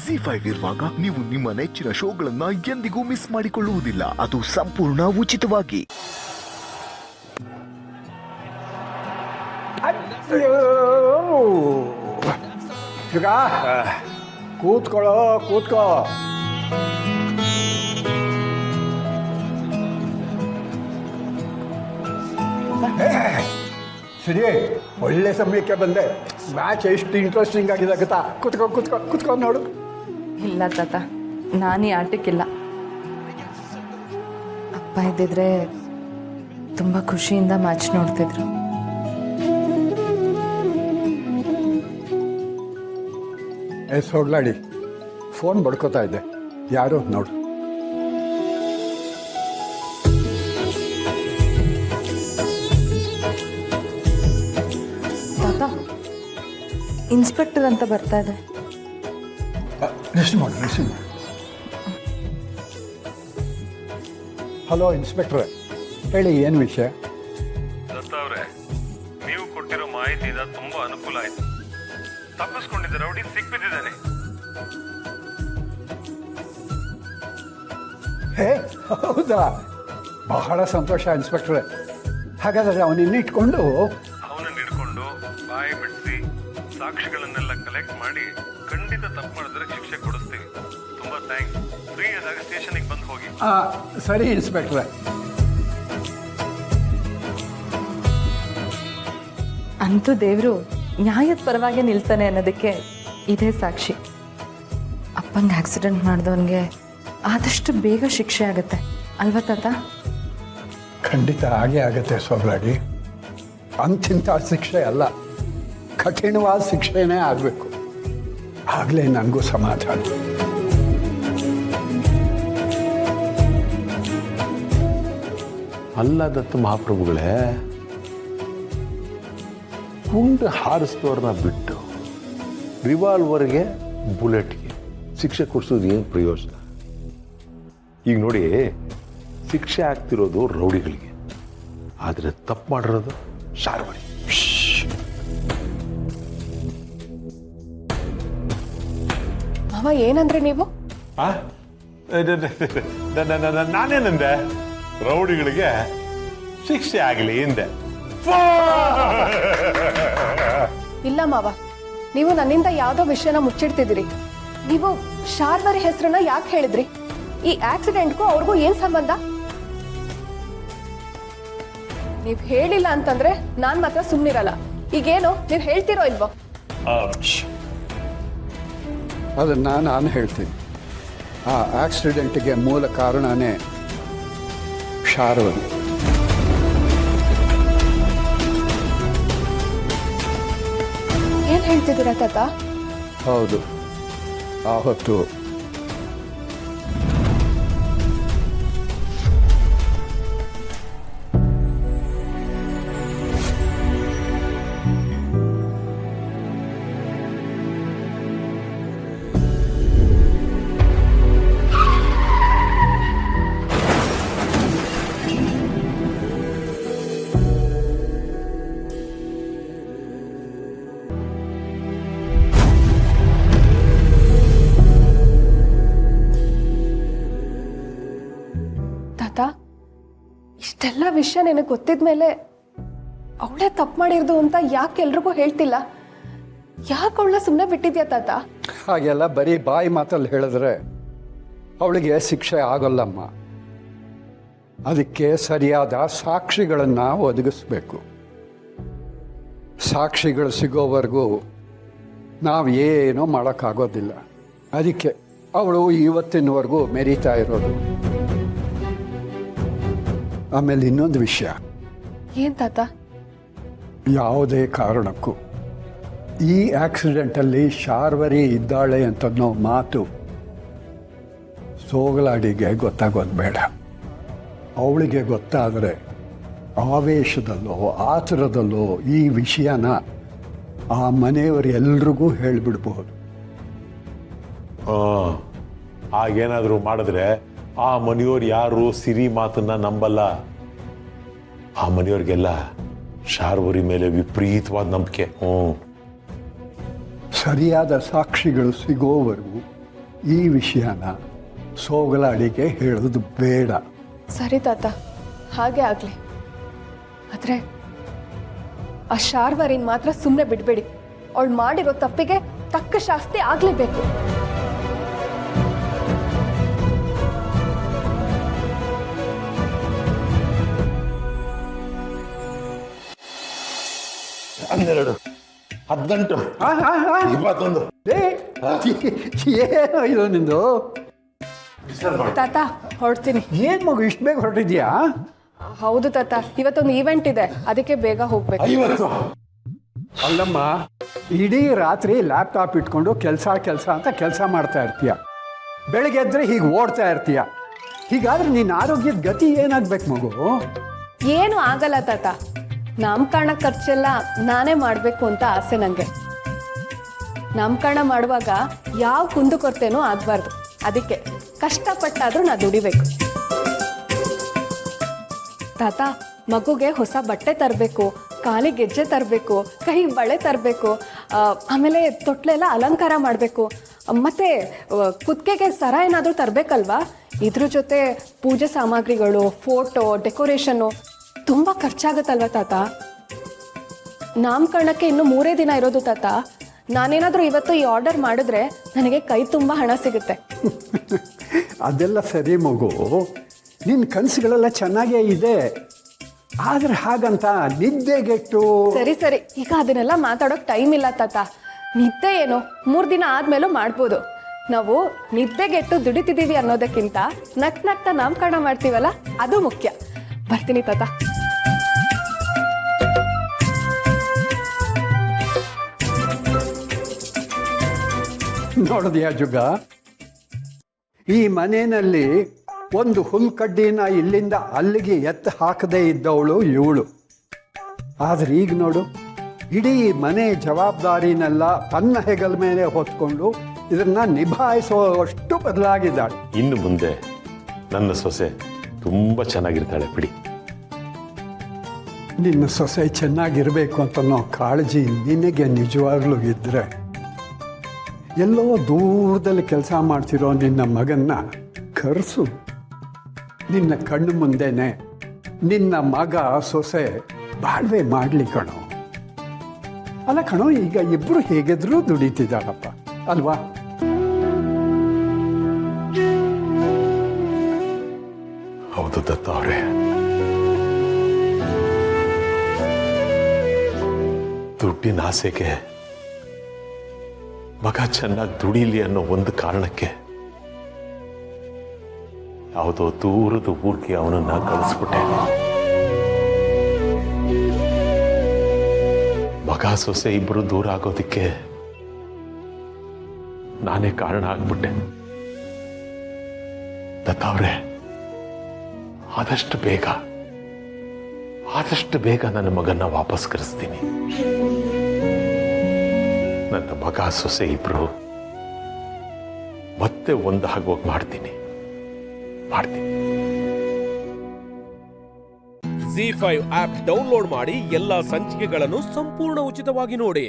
ZEE5 ಇರುವಾಗ ನೀವು ನಿಮ್ಮ ನೆಚ್ಚಿನ ಶೋಗಳನ್ನ ಎಂದಿಗೂ ಮಿಸ್ ಮಾಡಿಕೊಳ್ಳುವುದಿಲ್ಲ. ಅದು ಸಂಪೂರ್ಣ ಉಚಿತವಾಗಿ. ಕೂತ್ಕೊಳ್ಳೋ ಕೂತ್ಕೋ. ಸರಿ, ಒಳ್ಳೆ ಸಮಯಕ್ಕೆ ಬಂದೆ. ಮ್ಯಾಚ್ ಎಷ್ಟು ಇಂಟ್ರೆಸ್ಟಿಂಗ್ ಆಗಿದೆ ಗೊತ್ತಾ? ಕೂತ್ಕೊ ಕೂತ್ಕೊ ಕೂತ್ಕೊಂಡು ನೋಡು. ಇಲ್ಲ ತಾತ, ನಾನೀ ಆಟಕ್ಕಿಲ್ಲ. ಅಪ್ಪ ಇದ್ದಿದ್ರೆ ತುಂಬ ಖುಷಿಯಿಂದ ಮ್ಯಾಚ್ ನೋಡ್ತಿದ್ರು. ಹೋಗ್ಲಾಡಿ, ಫೋನ್ ಬಡ್ಕೋತಾ ಇದ್ದೆ. ಯಾರು ನೋಡು. ತಾತ, ಇನ್ಸ್ಪೆಕ್ಟರ್ ಅಂತ ಬರ್ತಾ ಇದೆ. ರಿಸೀವ್ ಮಾಡು, ರಿಸೀವ್ ಮಾಡು. ಹಲೋ ಇನ್ಸ್ಪೆಕ್ಟ್ರೆ, ಹೇಳಿ ಏನು ವಿಷಯ? ದತ್ತ ಅವರೇ, ನೀವು ಕೊಟ್ಟಿರೋ ಮಾಹಿತಿಯಿಂದ ತುಂಬಾ ಅನುಕೂಲ ಆಯ್ತು. ತಪ್ಪಿಸ್ಕೊಂಡಿದ್ದ ರೌಡಿ ಸಿಕ್ಬಿದ್ದಿದ್ದಾನೆ. ಹೇ, ಹೌದಾ? ಬಹಳ ಸಂತೋಷ ಇನ್ಸ್ಪೆಕ್ಟ್ರೆ. ಹಾಗಾದರೆ ಅವನಿನ್ನ ಇಟ್ಕೊಂಡು ಅವನನ್ನ ಹಿಡ್ಕೊಂಡು ಬಾಯಿ ಬಿಡಿಸಿ ಸಾಕ್ಷಿಗಳನ್ನೆಲ್ಲ ಕಲೆಕ್ಟ್ ಮಾಡಿ ಖಂಡಿತ ತಪ್ಪು ಮಾಡಿದ್ರೆ ಶಿಕ್ಷೆ ಕೊಡಿಸ್ತೀವಿ. ತುಂಬಾ ಥ್ಯಾಂಕ್ಸ್. ಫ್ರೀ ಆದಾಗ ಸ್ಟೇಷನ್ಗೆ ಬಂದು ಹೋಗಿ. ಸರಿ ಇನ್ಸ್ಪೆಕ್ಟ್ರೆ. ಅಂತೂ ದೇವರು ನ್ಯಾಯದ ಪರವಾಗಿ ನಿಲ್ತಾನೆ ಅನ್ನೋದಕ್ಕೆ ಇದೇ ಸಾಕ್ಷಿ. ಅಪ್ಪಂಗೆ ಆಕ್ಸಿಡೆಂಟ್ ಮಾಡಿದವನಿಗೆ ಆದಷ್ಟು ಬೇಗ ಶಿಕ್ಷೆ ಆಗುತ್ತೆ ಅಲ್ವಾ ತಾತ? ಖಂಡಿತ ಹಾಗೆ ಆಗತ್ತೆ ಸೋಗ್ಲಾಡಿ. ಅಂತಿಂಥ ಶಿಕ್ಷೆ ಅಲ್ಲ, ಕಠಿಣವಾದ ಶಿಕ್ಷೆನೇ ಆಗಬೇಕು. ಆಗಲೇ ನನಗೂ ಸಮಾಧಾನ. ಅಲ್ಲ ದತ್ತ ಮಹಾಪ್ರಭುಗಳೇ, ಗುಂಡು ಹಾರಿಸಿದವ್ರನ್ನ ಬಿಟ್ಟು ರಿವಾಲ್ವರ್ಗೆ ಬುಲೆಟ್ಗೆ ಶಿಕ್ಷೆ ಕೊಡಿಸೋದು ಏನು ಪ್ರಯೋಜನ? ಈಗ ನೋಡಿ, ಶಿಕ್ಷೆ ಆಗ್ತಿರೋದು ರೌಡಿಗಳಿಗೆ, ಆದರೆ ತಪ್ಪು ಮಾಡಿರೋದು ಶಾರ್ವರಿ. ಮಾವ, ಏನಂದ್ರೆ ನೀವು? ನಾನೇನಂದೆ? ರೌಡಿಗಳಿಗೆ ಶಿಕ್ಷೆ ಆಗಲಿ ಹಿಂದೆ. ಇಲ್ಲ ಮಾವ, ನೀವು ನನ್ನಿಂದ ಯಾವ್ದೋ ವಿಷಯನ ಮುಚ್ಚಿಡ್ತಿದ್ದೀರಿ. ನೀವು ಶಾರ್ವರಿ ಹೆಸರನ್ನ ಯಾಕೆ ಹೇಳಿದ್ರಿ? ಈ ಆಕ್ಸಿಡೆಂಟ್ಗೂ ಅವ್ರಿಗೂ ಏನ್ ಸಂಬಂಧ? ನೀವ್ ಹೇಳಿಲ್ಲ ಅಂತಂದ್ರೆ ನಾನ್ ಮಾತ್ರ ಸುಮ್ನಿರಲ್ಲ. ಈಗೇನು ನೀವ್ ಹೇಳ್ತಿರೋ ಇಲ್ವೋ? ಅದನ್ನು ನಾನು ಹೇಳ್ತೀನಿ. ಆ ಆಕ್ಸಿಡೆಂಟ್ಗೆ ಮೂಲ ಕಾರಣನೇ ಶಾರ್ವರಿ. ಏನ್ ಹೇಳ್ತಿದ್ದೀರಾ ತಾತ? ಹೌದು, ಆ ಹೊತ್ತು ಇಷ್ಟೆಲ್ಲ ವಿಷಯ ನಿನಗೆ ಗೊತ್ತಿದ್ಮೇಲೆ ಅವಳೇ ತಪ್ಪು ಮಾಡಿರ್ದು ಅಂತ ಯಾಕೆ ಎಲ್ರಿಗೂ ಹೇಳ್ತಿಲ್ಲ? ಯಾಕೆ ಅವಳ ಸುಮ್ಮನೆ ಬಿಟ್ಟಿದ್ಯಾ ತಾತ? ಹಾಗೆಲ್ಲ ಬರೀ ಬಾಯಿ ಮಾತಲ್ಲಿ ಹೇಳಿದ್ರೆ ಅವಳಿಗೆ ಶಿಕ್ಷೆ ಆಗೋಲ್ಲಮ್ಮ. ಅದಕ್ಕೆ ಸರಿಯಾದ ಸಾಕ್ಷಿಗಳನ್ನು ಒದಗಿಸ್ಬೇಕು. ಸಾಕ್ಷಿಗಳು ಸಿಗೋವರೆಗೂ ನಾವು ಏನೂ ಮಾಡೋಕ್ಕಾಗೋದಿಲ್ಲ. ಅದಕ್ಕೆ ಅವಳು ಇವತ್ತಿನವರೆಗೂ ಮೆರೀತಾ ಇರೋದು. ಆಮೇಲೆ ಇನ್ನೊಂದು ವಿಷಯ, ಏನ್ ತಾತ? ಯಾವುದೇ ಕಾರಣಕ್ಕೂ ಈ ಆಕ್ಸಿಡೆಂಟಲ್ಲಿ ಶಾರ್ವರಿ ಇದ್ದಾಳೆ ಅಂತನ್ನೋ ಮಾತು ಸೋಗಲಾಡಿಗೆ ಗೊತ್ತಾಗೋದು ಬೇಡ. ಅವಳಿಗೆ ಗೊತ್ತಾದರೆ ಆವೇಶದಲ್ಲೋ ಆತುರದಲ್ಲೋ ಈ ವಿಷಯನ ಆ ಮನೆಯವರು ಎಲ್ರಿಗೂ ಹೇಳಿಬಿಡ್ಬಹುದು. ಹಾಗೇನಾದರೂ ಮಾಡಿದ್ರೆ ಆ ಮನೆಯವ್ರು ಯಾರು ಸಿರಿ ಮಾತನ್ನ ನಂಬಲ್ಲ. ಆ ಮನೆಯವ್ರಿಗೆಲ್ಲ ಶಾರ್ವರಿ ಮೇಲೆ ವಿಪರೀತವಾದ ನಂಬಿಕೆ. ಸರಿಯಾದ ಸಾಕ್ಷಿಗಳು ಸಿಗೋವರೆಗೂ ಈ ವಿಷಯನ ಸೋಗಲಾಡಿಗೆ ಹೇಳೋದು ಬೇಡ. ಸರಿ ತಾತ, ಹಾಗೆ ಆಗಲಿ. ಆದರೆ ಆ ಶಾರ್ವರಿನ ಮಾತ್ರ ಸುಮ್ಮನೆ ಬಿಡಬೇಡಿ. ಅವಳು ಮಾಡಿರೋ ತಪ್ಪಿಗೆ ತಕ್ಕ ಶಾಸ್ತಿ ಆಗಲೇಬೇಕು. ಹನ್ನೆರಡು, 18, 21. ಏನೋ ಇದು ನಿಂದು? ತಾತ ಹೊರಡ್ತೀನಿ. ಏನು ಮಗು ಇಷ್ಟು ಬೇಗ ಹೊರಟಿದ್ಯಾ? ಹೌದು ತಾತ, ಇವತ್ತೊಂದು ಈವೆಂಟ್ ಇದೆ, ಅದಕ್ಕೆ ಬೇಗ ಹೋಗ್ಬೇಕು. 50. ಅಲ್ಲಮ್ಮ, ಇಡೀ ರಾತ್ರಿ ಲ್ಯಾಪ್ಟಾಪ್ ಇಟ್ಕೊಂಡು ಕೆಲಸ ಅಂತ ಕೆಲಸ ಮಾಡ್ತಾ ಇರ್ತೀಯ. ಬೆಳಗ್ಗೆ ಎದ್ರೆ ಹೀಗೆ ಓಡ್ತಾ ಇರ್ತೀಯ. ಹೀಗಾದ್ರೆ ನಿನ್ನ ಆರೋಗ್ಯದ ಗತಿ ಏನಾಗ್ಬೇಕು ಮಗು? ಏನು ಆಗಲ್ಲ ತಾತ. ನಾಮಕರಣ ಖರ್ಚೆಲ್ಲ ನಾನೇ ಮಾಡಬೇಕು ಅಂತ ಆಸೆ ನನಗೆ. ನಾಮಕರಣ ಮಾಡುವಾಗ ಯಾವ ಕುಂದುಕೊರತೆನೂ ಆಗಬಾರ್ದು. ಅದಕ್ಕೆ ಕಷ್ಟಪಟ್ಟಾದರೂ ನಾ ದುಡಿಬೇಕು. ತಾತ, ಮಗುಗೆ ಹೊಸ ಬಟ್ಟೆ ತರಬೇಕು, ಕಾಲಿಗೆ ಗೆಜ್ಜೆ ತರಬೇಕು, ಕೈಗೆ ಬಳೆ ತರಬೇಕು, ಆಮೇಲೆ ತೊಟ್ಲೆಲ್ಲ ಅಲಂಕಾರ ಮಾಡಬೇಕು, ಮತ್ತೆ ಕುತ್ತಿಗೆಗೆ ಸರ ಏನಾದರೂ ತರಬೇಕಲ್ವಾ? ಇದ್ರ ಜೊತೆ ಪೂಜೆ ಸಾಮಗ್ರಿಗಳು, ಫೋಟೋ, ಡೆಕೋರೇಷನ್ನು ತುಂಬ ಖರ್ಚಾಗುತ್ತಲ್ವ ತಾತ? ನಾಮಕರಣಕ್ಕೆ ಇನ್ನು 3 ದಿನ ಇರೋದು ತಾತ. ನಾನೇನಾದರೂ ಇವತ್ತು ಈ ಆರ್ಡರ್ ಮಾಡಿದ್ರೆ ನನಗೆ ಕೈ ತುಂಬ ಹಣ ಸಿಗುತ್ತೆ. ಅದೆಲ್ಲ ಸರಿ ಮಗು, ನಿನ್ನ ಕನಸುಗಳೆಲ್ಲ ಚೆನ್ನಾಗೇ ಇದೆ. ಆದರೆ ಹಾಗಂತ ನಿದ್ದೆಗೆಟ್ಟು. ಸರಿ, ಈಗ ಅದನ್ನೆಲ್ಲ ಮಾತಾಡೋಕೆ ಟೈಮ್ ಇಲ್ಲ ತಾತ. ನಿದ್ದೆ ಏನು 3 ದಿನ ಆದ್ಮೇಲೂ ಮಾಡ್ಬೋದು. ನಾವು ನಿದ್ದೆಗೆಟ್ಟು ದುಡಿತಿದ್ದೀವಿ ಅನ್ನೋದಕ್ಕಿಂತ ನಗ್ತಾ ನಾಮಕರಣ ಮಾಡ್ತೀವಲ್ಲ, ಅದು ಮುಖ್ಯ. ಬರ್ತೀನಿ ತಾತ. ನೋಡಿದ್ಯಾ ಜುಗ, ಈ ಮನೆಯಲ್ಲಿ ಒಂದು ಹುಲ್ಕಡ್ಡಿನ ಇಲ್ಲಿಂದ ಅಲ್ಲಿಗೆ ಎತ್ತು ಹಾಕದೇ ಇದ್ದವಳು ಇವಳು. ಆದ್ರೆ ಈಗ ನೋಡು, ಇಡೀ ಮನೆ ಜವಾಬ್ದಾರಿನೆಲ್ಲ ತನ್ನ ಹೆಗಲ ಮೇಲೆ ಹೊತ್ಕೊಂಡು ಇದನ್ನ ನಿಭಾಯಿಸುವಷ್ಟು ಬದಲಾಗಿದ್ದಾಳೆ. ಇನ್ನು ಮುಂದೆ ನನ್ನ ಸೊಸೆ ತುಂಬ ಚೆನ್ನಾಗಿರ್ತಾಳೆ ಬಿಡಿ. ನಿನ್ನ ಸೊಸೆ ಚೆನ್ನಾಗಿರ್ಬೇಕು ಅಂತನೋ ಕಾಳಜಿ ನಿನಗೆ ನಿಜವಾಗ್ಲೂ ಇದ್ರೆ, ಎಲ್ಲೋ ದೂರದಲ್ಲಿ ಕೆಲಸ ಮಾಡ್ತಿರೋ ನಿನ್ನ ಮಗನ್ನ ಕರೆಸು. ನಿನ್ನ ಕಣ್ಣು ಮುಂದೆನೆ ನಿನ್ನ ಮಗ ಸೊಸೆ ಬಾಳ್ವೆ ಮಾಡಲಿ ಕಣೋ. ಅಲ್ಲ ಕಣೋ, ಈಗ ಇಬ್ರು ಹೇಗಿದ್ರೂ ದುಡಿತಿದ್ದಾಳಪ್ಪ ಅಲ್ವಾ? ಹೌದು ದತ್ತ ಅವರೇ, ದುಡ್ಡಿನ ಆಸೆಗೆ ಮಗ ಚೆನ್ನಾಗಿ ದುಡಿಲಿ ಅನ್ನೋ ಒಂದು ಕಾರಣಕ್ಕೆ ಯಾವುದೋ ದೂರದ ಊರಿಗೆ ಅವನನ್ನ ಕಳಿಸ್ಬಿಟ್ಟೆ. ಮಗ ಸೊಸೆ ಇಬ್ಬರು ದೂರ ಆಗೋದಿಕ್ಕೆ ನಾನೇ ಕಾರಣ ಆಗ್ಬಿಟ್ಟೆ. ದತ್ತ ಅವರೇ, ಆದಷ್ಟು ಬೇಗ ನನ್ನ ಮಗನ್ನ ವಾಪಸ್ ಕರೆಸ್ತೀನಿ. ನನ್ನ ಮಗ ಸೊಸೆ ಇಬ್ರು ಮತ್ತೆ ಒಂದಾಗೋಗಿ ಮಾಡ್ತೀನಿ. ZEE5 ಆಪ್ ಡೌನ್ಲೋಡ್ ಮಾಡಿ ಎಲ್ಲಾ ಸಂಚಿಕೆಗಳನ್ನು ಸಂಪೂರ್ಣ ಉಚಿತವಾಗಿ ನೋಡಿ.